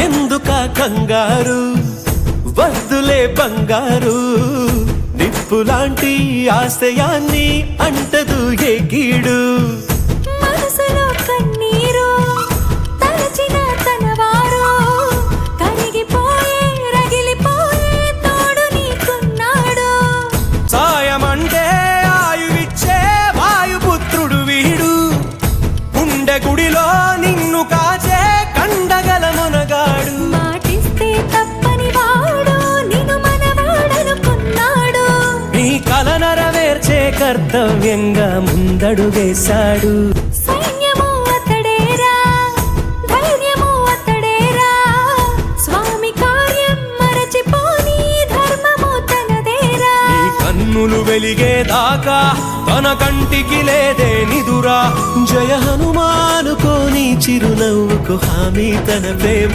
ఎందుక కంగారు వద్దులే బంగారు నిప్పులాంటి ఆశయాన్ని అంటదు ఏ గీడు మనసులో కన్నీరు తలచిన తనవారు కరిగిపోయే రగిలిపోయే తోడు నీకున్నాడు సాయమంటే ఆయువిచ్చే వాయుపుత్రుడు వీడు గుండె గుడిలో నిన్ను కాచే కండగల మునగాడు మాటిస్తే తప్పని వాడు నిన్ను మనవాడనుకున్నాడు నీ కల నెరవేర్చే కర్తవ్యంగా ముందడుగేశాడు సైన్యము అతడేరా ధైర్యము అతడేరా స్వామి కార్యం మరచిపోని ధర్మము తనదేరా నీ కన్నులు వెలిగేదాకా తన కంటికి లేదే నిదురా జయ హనుమానుకోని చిరునవ్వుకు హామీ తన ప్రేమ